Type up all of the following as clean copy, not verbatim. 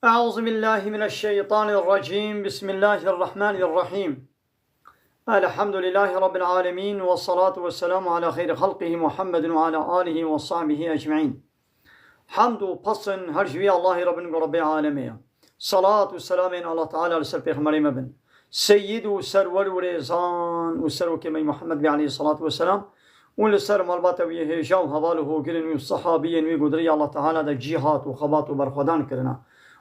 أعوذ بالله من الشيطان الرجيم. بسم الله الرحمن الرحيم. الحمد لله رب العالمين، والصلاة والسلام على خير خلقه محمد وعلى آله وصحبه أجمعين. حمد و پسن هر جوی الله رب العالمين. صلاة والسلام على تعالى لسر پیغمبر مبن سيد و سرور و رزان و سرو كمي محمد عليه الصلاة والسلام ولسر مالبات ويهجا و حواله گرن و صحابين و قدري الله تعالى دا جهات و خبات و برخودان کرنا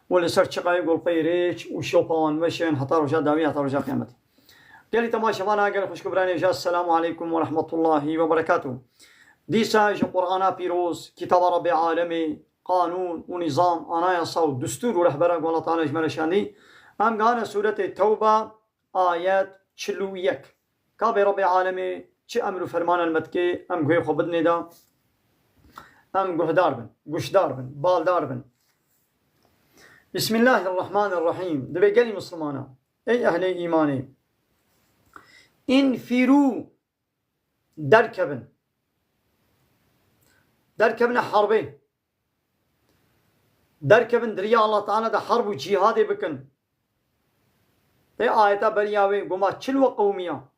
ولسر چقای گل پیریچ و شوپان وشن حتی رجا داوی حتی رجا قیامت. قال تماشاوانا قال خوش كبراني جاء السلام عليكم ورحمة الله وبركاته. ديسا جو قرآن بيروز كتاب رب العالمين قانون ونظام أنايا دستور ورهبرة الله تعالى جمال شاني. أم قانا سورة التوبة آيات چلويك كاب رب العالمين چه أمر فرمان المتكي أم قوي خبدني دا أم قهدار بن قشدار بن بالدار بن. بسم الله الرحمن الرحيم. دبي قالي مسلمانا أي أهل إيماني انفروا دركبن حربين دركبن دريا الله تعالى دا حرب و جهاد بكن. ده آياتا برياوي قوما چلو قوميا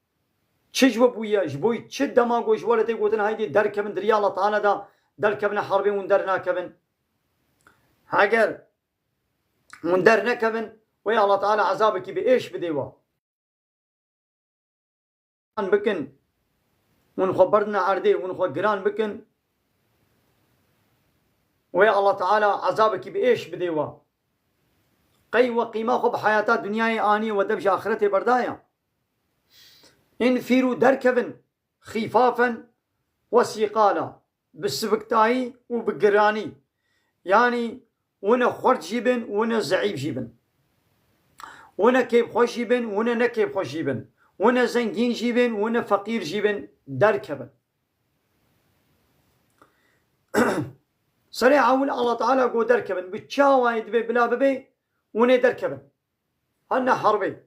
چجو بويا جبوي چه دماغو جوالتي قوتن هايدي دركبن دريا الله تعالى دا دركبن حربين وندرنا كبن. هاگر وندرنا كبن ويا الله تعالى عذابك بإيش بديوا بكن ونخو بردنا عردي ونخو قران بكن ويا الله تعالى عذابك بإيش بديوا قي وقيمة خب حياة دنيا آني ودبش آخرته بردايا. انفروا دركبن خفافا وثقالا بالسبكتاي وبقراني يعني ونا خرج جيبن ونا زعيب جيبن ونا كيب خوش جيبن ونا نكيب خوش جيبن ونا زنجين جيبن ونا فقير جيبن دركبن. سريع أول الله تعالى قو دركبن بتشاوايد بي بلا ببي ونا دركبن هنا حربي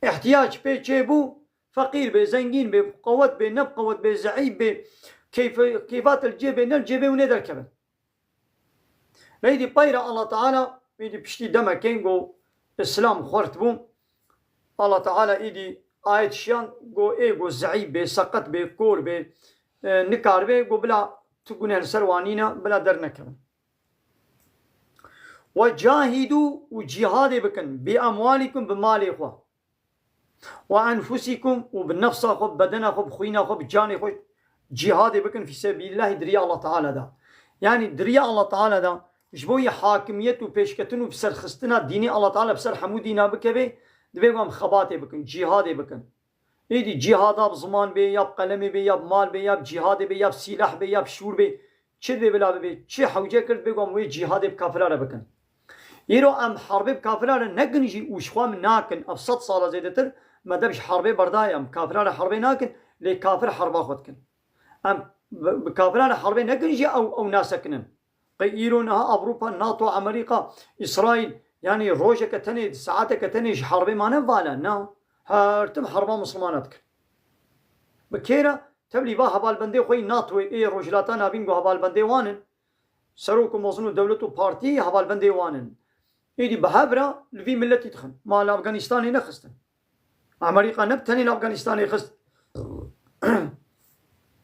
احتياج بي جيبو فقير بي زنجين بي قوت بي نب قوت بي زعيب بي كيفات الجيب نالجيبي ونا دركبن. ليدي بايرا الله تعالى يدي بشتي دما كينغو اسلام خورت بوم الله تعالى ايدي آيت شيان قو ايغو زعيب بي سقط بي كور بي نكار بي قو بلا تقول السروانينا بلا درنكم. وجاهدوا وجهاد بكن بأموالكم بمال إخوة وأنفسكم وبالنفس خب بدنا خب خوينا خب جاني خب جهاد بكن في سبيل الله دريا الله تعالى دا يعني دريا الله تعالى دا جبوي حاكمية وبيشكتن وبسر خستنا ديني الله تعالى بسر حمودينا بكبه دبيقوم خباتي بكن جهاد بكن ايدي جهادا بزمان بي ياب قلمي بي ياب مال بي ياب جهاد بي ياب سلاح بي ياب شور بي چه بي بلا بي چه حوجه کرد بيقوم وي جهاد بكافرار بكن. يرو ام حرب بكافرار نگنجي وشخوام ناكن افصد صالة زيدتر ما دبش حربي برداي ام كافرار حربي ناكن لي كافر حربا خودكن ام بكافرار حربي نگنجي او ناسكنن قيرونها اوروبا ناتو امريكا اسرائيل يعني روجه كتني ساعته كتني حربي ما نفالا نا هرتم حربا مسلماناتك بكيرا تبلي با هبال بندي خوي ناتو اي روجلاتا نابين جو هبال بندي وانن سروكم وزنو دولتو بارتي هبال بندي وانن ايدي بهابرا لفي ملتي تخن مال افغانستان نخستن امريكا نبتني الافغانستاني خست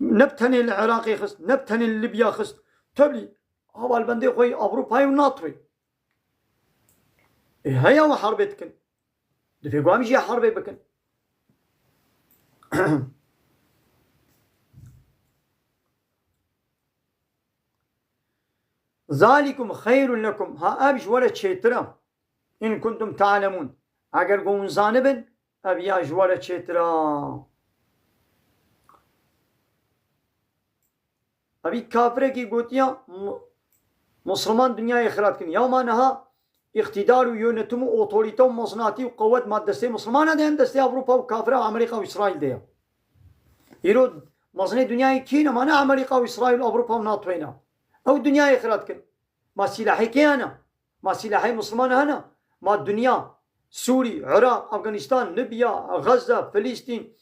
نبتني العراقي خست نبتني ليبيا خست تبلي هبال بندي خوي اوروبا وناتوي هيا وحربتكن دفي قوام جي حربي بكن. ذلكم خير لكم ها أبش ولا تشيترا إن كنتم تعلمون أجر قوم زانبن أبياج ولا تشيترا أبي كافر كي قوتيا مسلمان دنيا إخرات كن يوم أنها اقتدار ويونتم اوتوريتو مصنعتي وقوات مادستي مسلمان دين دستي اوروبا وكافره وامريكا واسرائيل دي يرود مصنع دنيا كينا ما امريكا واسرائيل واوروبا وناتوينا او الدنيا اخراتكن ما سلاحي كيانا ما سلاحي مسلمان هنا ما الدنيا سوري عراق افغانستان ليبيا غزه فلسطين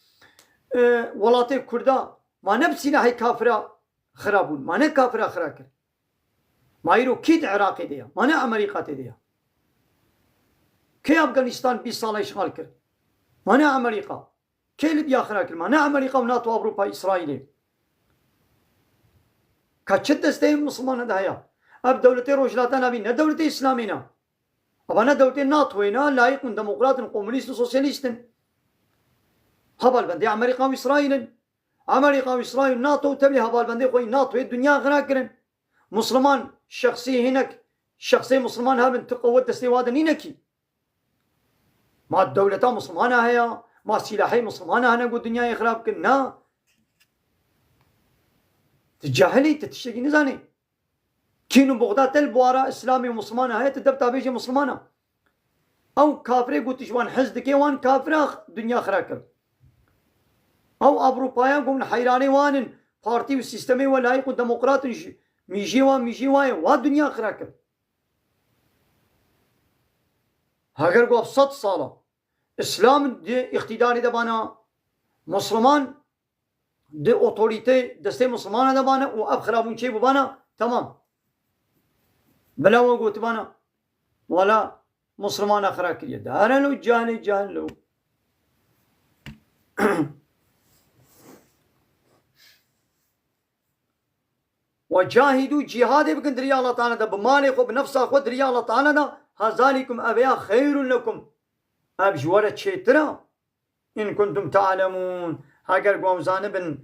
ولاتي كردا ما نفس سلاحي كافره خرابون ما كافره خراكر ما يرو كيد عراقي دي ما امريكا دي كي أفغانستان 20 سال إشغال كر ما أمريكا كي ليبيا خرا كر ما أمريكا وناتو أوروبا إسرائيل كاتشت دستين مسلمان هدايا أب دولتي روجلاتان أبي نا دولتي إسلامينا أبانا دولتي ناتوينا لايقون ديمقراط كومونيست سوسياليست هبال بندي أمريكا وإسرائيل أمريكا وإسرائيل ناتو تبي هبال بندي خوي ناتو الدنيا غرا كرن مسلمان شخصي هناك شخصي مسلمان هابن تقوى دستي وادن هناكي ما الدولة مسلمانة هي ما سلاحي مسلمانة هنا قد الدنيا يخرب كنا تجاهلي تتشتكي نزاني كينو بغداد البوارا اسلامي ومسلمانة هي تدب تابيجي مسلمانة او كافري قلت جوان حزدكي وان كافرة دنيا خراكر او اوروبايان قوم حيراني وان بارتي والسيستمي ولا يكون ديمقراط ميجي والدنيا خراكر هاگر گو 100 ساله اسلام دي اقتداري دبانا مسلمان دي اوتوريتي دستي مسلمان دبانا و اب خرابون شي ببانا تمام بلا وقو تبانا ولا مسلمان اخرى كريا دارا لو جاهل لو وجاهدوا جهاد بكن دريا الله تعالى بمالك وبنفسه خود دريا الله تعالى هذلكم أبيا خير لكم أبجورة شيترا إن كنتم تعلمون هاجر قوم زانبن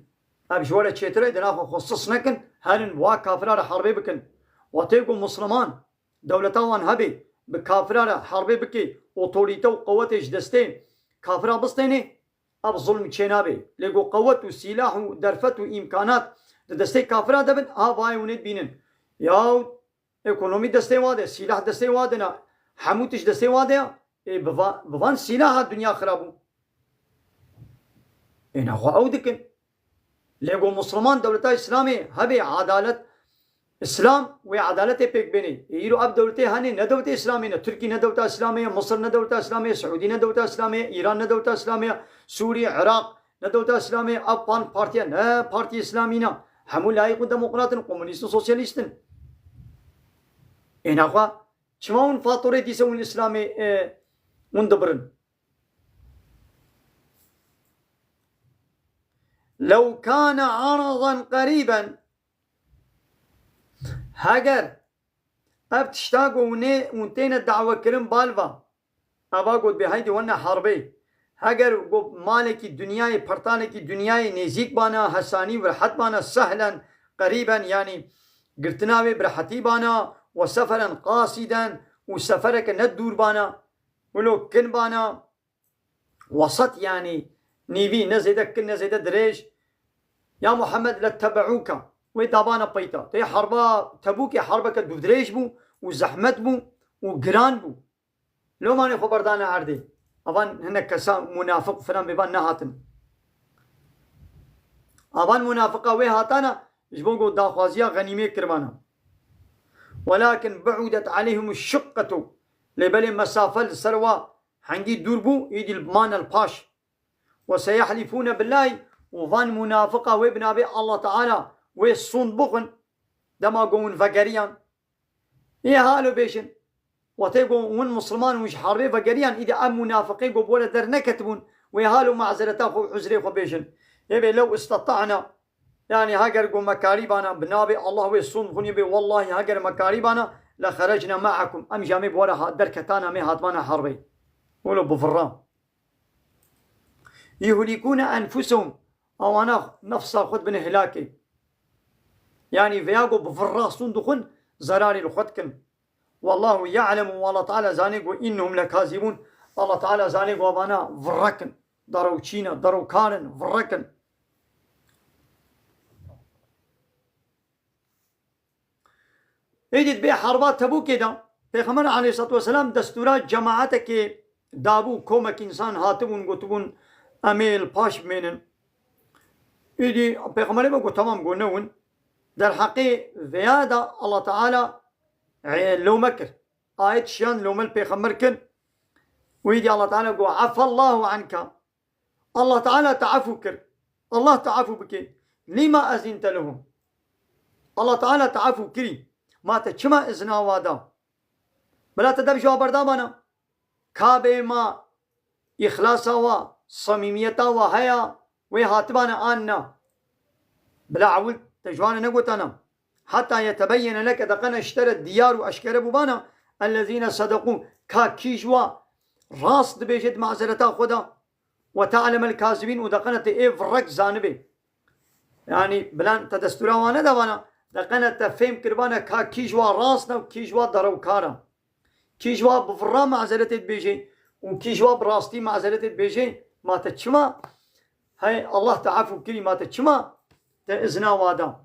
أبجورة شيترا إذا ناخذ خصص نكن هن وا كافرة حربي بكن وتيقوا مسلمان دولتان هبي بكافرة حربي بكي أوتوريتا وقوة دستين كافرة بستيني أب ظلم تشينابي لقوا قوة وسلاح ودرفة وإمكانات دستي كافرة دبن باي ونيت بينن يا ايكونومي دستي واده سلاح دستي واده نا حموتش دستي واده بفان سلاح الدنيا خرابو انا هو اودكن لقوا مسلمان دولتا اسلامي هبي عدالة اسلام وعدالة بيك بيني يرو اب دولتي هاني ندولتي اسلامي تركي ندولتا اسلامية مصر ندولتا اسلامية سعودي ندولتا اسلامية ايران ندولتا اسلامية سوريا عراق ندولتا اسلامية اب بان بارتيا نا بارتي اسلامينا همو لايق ديمقراط كومونيست سوسياليست إن أخوا شماون فاتورة ديسون الإسلامي مندبرن لو كان عرضا قريبا هاجر أب تشتاقوا ونتين الدعوة كرم بالفا أبا قد بهايدي وانا حربي هاجر قب مالك الدنيا برطانك الدنيا نزيك بانا حساني ورحت بانا سهلا قريبا يعني قرتناوي برحتي بانا وسفرا قاصدا وسفرك ندور بانا ولو كن بانا وسط يعني نيفي نزيدك كن نزيد دريش يا محمد لتبعوك ويدابانا بيتا تي حربا تبوك حربك دو دريش بو وزحمت بو وقران بو لو ماني خبردانا عردي أبان هناك كسام منافق فلان ببان نهاتن أبان منافقة ويهاتانا جبونكو داخوازيا غنيمية كرمانا ولكن بعدت عليهم الشقة لبل مسافة السروة حنجي دوربو يدي البمان الباش وسيحلفون بالله وفان منافقة وابن أبي الله تعالى ويصون بغن دما قون فقريان إيه هالو بيشن وتيقوا ون مسلمان وش حربي فقريان إذا أم منافقين قبولة در نكتبون ويهالو معزرتا خو حزري خو بيشن يبي لو استطعنا يعني هاجر قوم مكاريبانا بنابي الله ويصون بغن يبي والله هاجر مكاريبانا لخرجنا معكم أم جامي بورا دركتانا مي هاتمانا حربي ولو بفرام يهلكون أنفسهم أو أنا نفسا خد بن هلاكي يعني فياقو بفرا صندوقن زراري الخدكن والله يعلم والله تعالى زانيق وإنهم لكاذبون الله تعالى زانيق وابانا فركن درو تشينا درو كارن فركن ايدي بي حربات تبوك كده پیغمبر عليه الصلاة والسلام دستورات جماعتك دابو كومك انسان هاتبون قطبون اميل باش منن ايدي پیغمبر بقو تمام قلنون در حقي فيادا الله تعالى لو مكر آية شان لو مل پیغمبر كن ويدي الله تعالى قو عفى الله عنك الله تعالى تعفو كر الله تعفو بك لما أزنت لهم الله تعالى تعفو كري ما تشما إذنا وادا بلا تدب شو بردامانا كابي ما إخلاصا وصميميتا وهيا وهاتبانا آنا بلا عول تجوانا نقول أنا حتى يتبين لك دقنا اشترى الديار وأشكر ببانا الذين صدقوا كيجوا راس دبيجت معذرتا خدا وتعلم الكاذبين ودقنا تفرق زانبي يعني بلان تدستورا وانا دوانا دقنا تفهم كربانا كيجوا راسنا وكيجوا دروكارا كيجوا بفرا معذرت بيجي وكيجوا براستي معذرت بيجي ما تتشما هاي الله تعافو كلي ما تتشما تأذنا وادا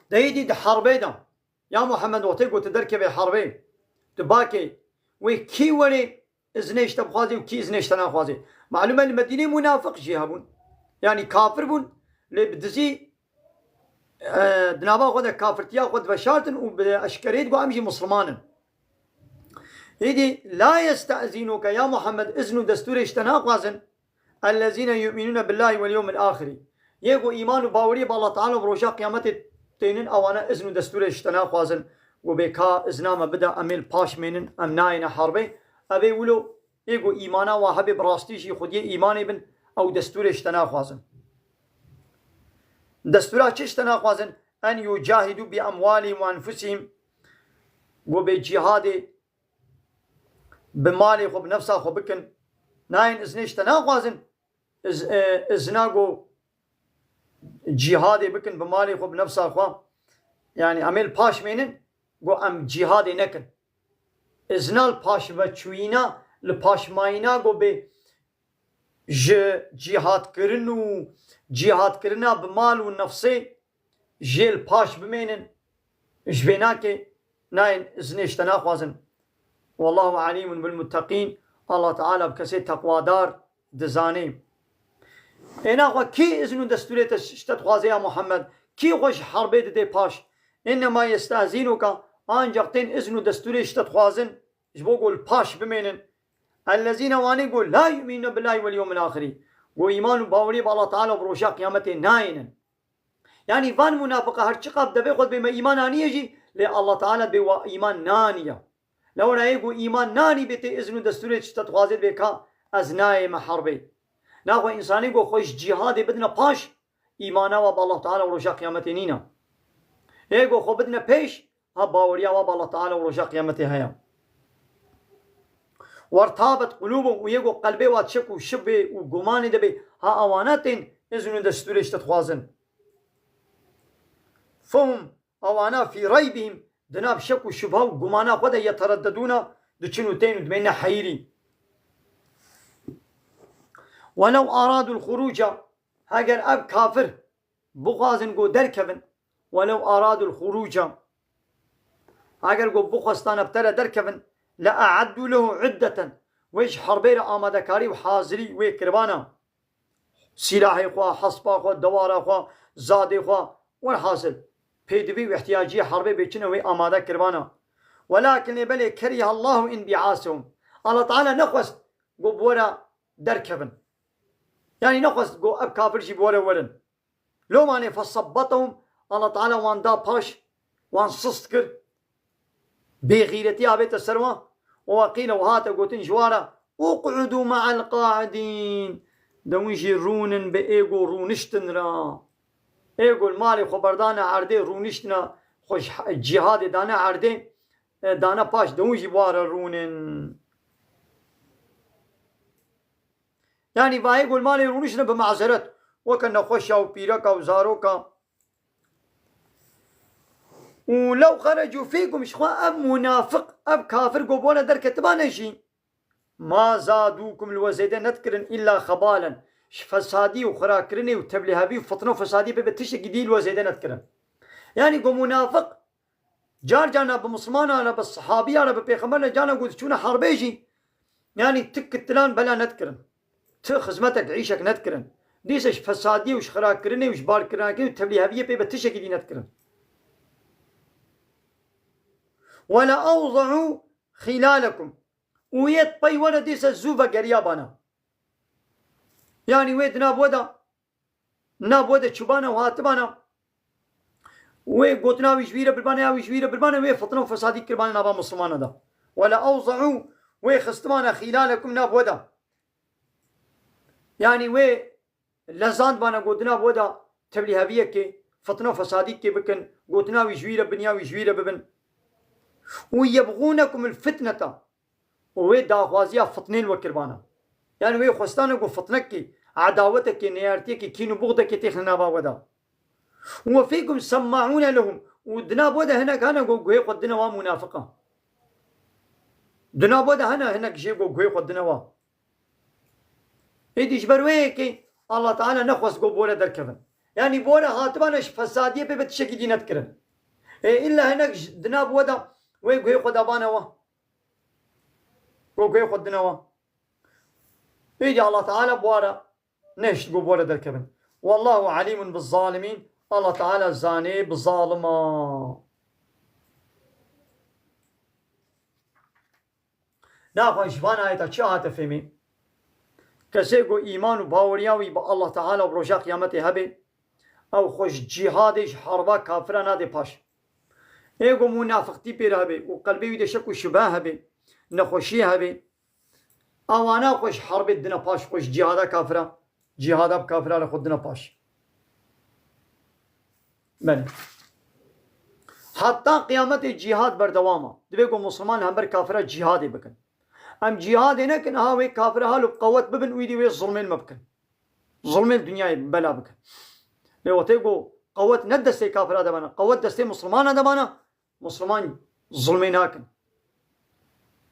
دايدي ده حربي ده يا محمد وتيقو تدركب حربي تباكي وكي ولي ازنيش تبخوازي وكي ازنيش تناخوازي معلومة المدينة منافق جيهابون يعني كافر بون لبدزي دنابا خود كافرتيا خود بشارتن وبأشكريت قو امجي مسلمان هيدي لا يستأذنوك يا محمد اذن دستور اشتناقوازن الذين يؤمنون بالله واليوم الآخر يقو إيمان باوري بالله تعالى بروجا قيامت تينن اوانا اذن دستور اشتناقوازن وبكا ازنام بدا اميل باش منن امناين حربي ابي ولو يقو إيمانا وحبي براستيشي خودي إيماني بن او دستور اشتناقوازن دستورا چه اشتناقوازن ان يجاهدوا بأموالهم وانفسهم وبجهاد بمالي خو بنفسه خو بكن ناين ازنيش تناقوازن ازناقو جهادي بكن بمالي خو بنفسه خو يعني عمل باش مينن قو ام جهادي نكن ازنال باش بچوينا لپاش ماينا قو بي جهاد کرنو جهاد کرنا بمال ونفسي جيل باش بمينن جبيناكي ناين ازنيش تناقوازن والله عليم بالمتقين الله تعالى بكسي تقوى دار دزاني انا كي اذن دستوريت اشتتخوازي يا محمد كي خوش حربي دي باش انما يستهزينوك انجقتين اذن دستوري اشتتخوازن جبو قول باش بمينن الذين واني قول لا يؤمنون بالله واليوم الاخر وايمان باوري بالله تعالى بروشا قيامته ناين يعني فان منافقه هرچقاب دبي خود بما ايمان اني يجي الله تعالى بوا ايمان نانيه لو انا يقول ايمان ناني بيتي اذن دستوري تتخوازد بكا از نايم حربي ناخو انساني قو خوش جهاد بدنا باش ايمانا و بالله تعالى ورجا قيامته نينا ايقو خو بدنا بيش ها باوريا و بالله تعالى ورجا قيامته هيا وارتابت قلوبهم ويقو قلبي واتشك وشبه وقماني دبي ها اواناتين اذن دستوري تتخوازن فهم اوانا في ريبهم دناب شك وشبهه وقمانا خدا يترددون دچنوتين ودمينا حيري ولو أرادوا الخروج هاجر أب كافر بغازن قو دركبن ولو أرادوا الخروج هاجر قو بخستان ابتلا دركبن لأعدوا له عدة ويش حربير آماده كاري وحاضري ويكربانا سلاحي خوا حصبا خوا دوارا خوا زادي خوا والحاصل بيدبي واحتياجي حربي بيچنه وي آماده كربانا ولكن يبلي كره الله انبعاثهم الله تعالى نخوست قو بورا دركبن يعني نخوست قو اب كافر شي بورا ورن لو ماني فصبتهم الله تعالى وان دا باش وان سستكر بغيرتي ابيت السروا وقيل وهاتا قوتن جوارا اقعدوا مع القاعدين دويجي رونن بإيغو رونشتن را إيغو المالي خبردانا عرده رونشتنا خوش جهاد دانا عرده دانا باش دويجي بوارا رونن يعني بايغو المالي رونشتنا بمعذرت وكان خوشا وبيركا وزاروكا ولو خرجوا فيكم شخوا اب منافق اب كافر قبونا در كتبانا شي ما زادوكم الوزيدة نذكرن إلا خبالا فسادي وخراكرني وتبليهابي وفطنه فسادي ببتش جديد الوزيدة نذكرن يعني قو منافق جار جانا بمسلمان أنا بالصحابي أنا ببيخمرنا جانا قلت شونا حربيجي يعني تكتلان بلا نذكرن خزمتك عيشك نذكرن ديسش فسادي وش خراكرني وش باركرني وتبليهابي ببتش جديد نذكرن ولا أوضعوا خلالكم ويت باي ولا ديس الزوفة قريبانا يعني ويدنا بودا نابوده چوبانه و هاتبانه وی گوتنا ویشویره بربانه یا ویشویره بربانه وی فتنه و فسادی کربانه نابا مسلمانه دا ولا اوضعو وی خستمانه خلالكم نابوده يعني وی لزاند بانا گوتنا بوده تبلیغاویه که فتنه و فسادی که بکن گوتنا ویشویره بنیا ویشویره ببن ويبغونكم الفتنة ووي داخوازيا فتنين وكربانا يعني وي خستانكو فتنك عداوتك نيارتك كينو بغضك تخلنا باودا وفيكم سماعون لهم ودنا بودا هناك هنا قوي قدنا ومنافقة دنا بودا هناك شيء قوي قدنا وا ايديش برويكي الله تعالى نخوص قو بولا دركبن يعني بولا هاتبانش فسادية ببتشكي دينات كرن إلا هناك دنا بودا وي قوي قد أبانا وا قوي قدنا وا يجي الله تعالى بوارا نشت قو بولا دركبن والله عليم بالظالمين الله تعالى زاني بالظالمة ناخوان شفان آياتا چه هاتا فهمي كسي قو إيمان وباورياوي با الله تعالى وبروجا قيامته هبه او خوش جهادش حربا كافران هذه باش ايگو منافقتي بير هبه وقلبي ويده شك وشبه هبه نخوشي هبه اوانا خوش حرب الدنا باش خوش جهادا كافرا جهادا بكافرا لخدنا باش بله حتى قيامت جهاد بردوامه دبيگو مسلمان هم بر كافرا جهاد بكن ام جهاد نكن هاوي كافر هالو بقوت ببن ويدي وي ظلمين مبكن ظلمين الدنيا بلا بكن لو تيگو قوت ندستي كافر هذا بنا قوت دستي مسلمان هذا بنا مسلمان ظلمين هاكن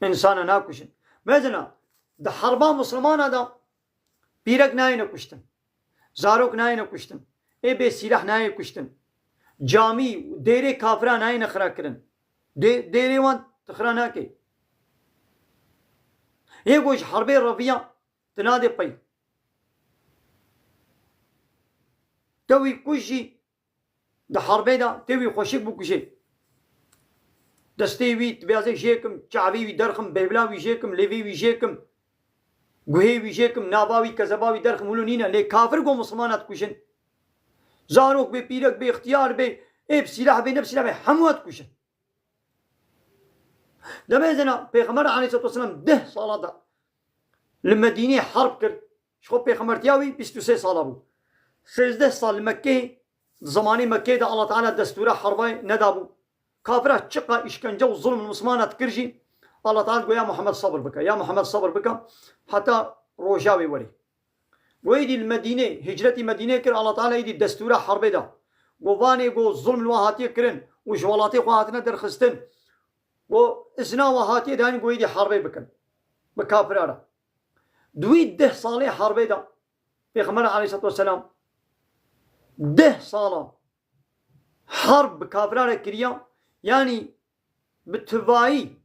انسان ناكشن مثلا ده حربا مسلمان هذا بيرك ناين كشتن زاروك ناين كشتن اي بي سلاح ناين كشتن جامي ديري كافرا ناين خرا كرن ديري وان تخرا ناكي يقوش حربي رفيع تنادي بي توي كوشي ده حربي ده توي خوشيك بكوشي دستي وي تبيازي جيكم شعبي وي درخم بيبلاوي جيكم ليفي وي جيكم قهي وي جيكم ناباوي كذباوي درخم ولونينا لي كافر قو مسلمانات كوشن زاروك بي بيرك بي اختيار بي اي بسلاح بي نفس سلاح بي حموات كوشن لما يزنا بيغمر عليه الصلاة والسلام ده صلاة المدينة حرب كر شخو بيغمر تياوي 23 صلاة بو 16 صال مكة زماني مكة ده الله تعالى دستورة حرباي ندابو كافرة تشقى إشكنجة وظلم المسلمانات كرجي الله تعالى يقول يا محمد صبر بك يا محمد صبر بك حتى روجاوي ولي ويدي المدينة هجرتي مدينة كر الله تعالى يدي دستورة حربي ده قواني قو ظلم الواهاتي كرن وجوالاتي قواتنا درخستن وإزنا وهاتي داني قو يدي حربي بكن بكافرة دويد ده صالح حربي ده بيغمر عليه الصلاة والسلام ده صالة حرب بكافرة كريا يعني بتباعي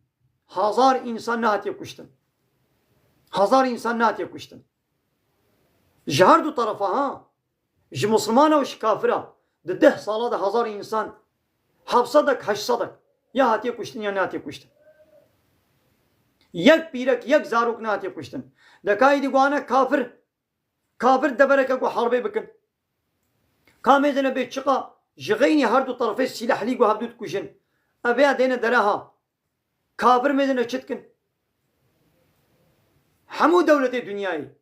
1000 إنسان نهات يكشتن 1000 إنسان نهات يكشتن جهردو طرفها جي مسلمانة وش كافرة ده صالة ده 1000 إنسان حبصدك هشصدك يا هات يكشتن يا نهات يكشتن يك بيرك يك زاروك نهات يكشتن ده كايدي قوانا كافر دبرك اكو حربي بكن كاميزنا بيت شقا جغيني هردو طرفي السلاح ليقو هبدو تكوشن أبيا دينا دراها كافر ميزنا شتكن حمو دولة دنياي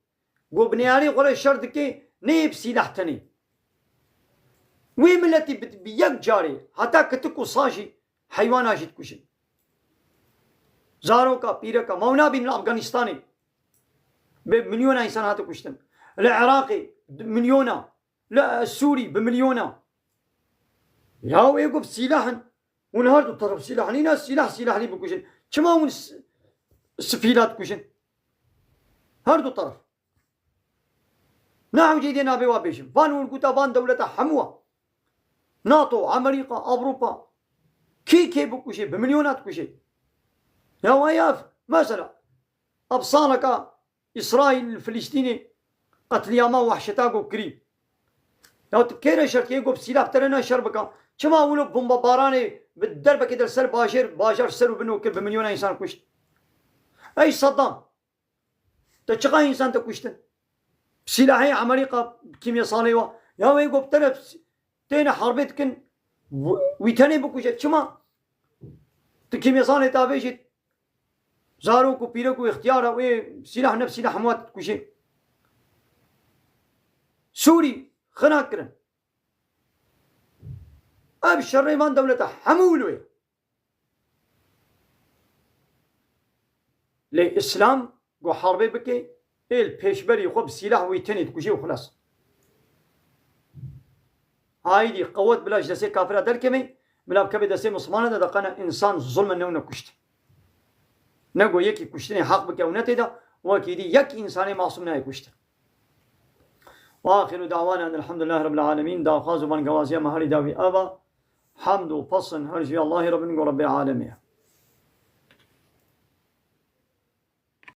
قو بنياري قول الشرط كي نيب سلاح تاني وي ملتي بيك جاري حتى كتكو صاجي حيوان آجي تكوشن زاروكا بيركا مونا بين الأفغانستاني بمليون إنسان هاتو كشتن العراقي مليونا لا السوري بمليونا ياو ايقو بسلاحن ونهاردو طرف سلاح نينا سلاح لي بكوشن كما هون السفيلات كوشن هاردو طرف نحو جيدنا بوابيشن فان ولقوتا فان دولة حموة ناتو أمريكا أوروبا كي بكوشي بمليونات كوشي يا وياف مثلا أبصالك إسرائيل الفلسطيني قتل ياما وحشتاقو قريب لو تبكير شرط يقو بسلاح ترنا شربكا كما أولو بومبا باراني بالدربة كده السر باشر سر وبنو كل بمليون إنسان كشت أي صدام تشقى إنسان تكشتن بسلاحي أمريكا كيمياء صالحة يا وي قبتنا تين حربت كن ويتني بكوشت شما تكيم يصاني تابيشت زاروكو بيروكو اختياره وي سلاح نفس سلاح موات كوشي سوري خناكرن اب الشريمان دولته حمولوي لإسلام قو حربي بكي البيشبري يخب سلاح ويتني تكوشي وخلاص هاي دي قوات بلا جلسي كافرة دركمي بلا بكبي دسي مسلمانة دقنا إنسان ظلم نونا كشت نقو يكي كشتني حق بك أو نتدا وكيدي يك إنساني معصوم ناي كشت وآخر دعوانا أن الحمد لله رب العالمين دا خازو من قوازيا مهاري داوي أبا حمد وفصن هرجي الله رب العالمين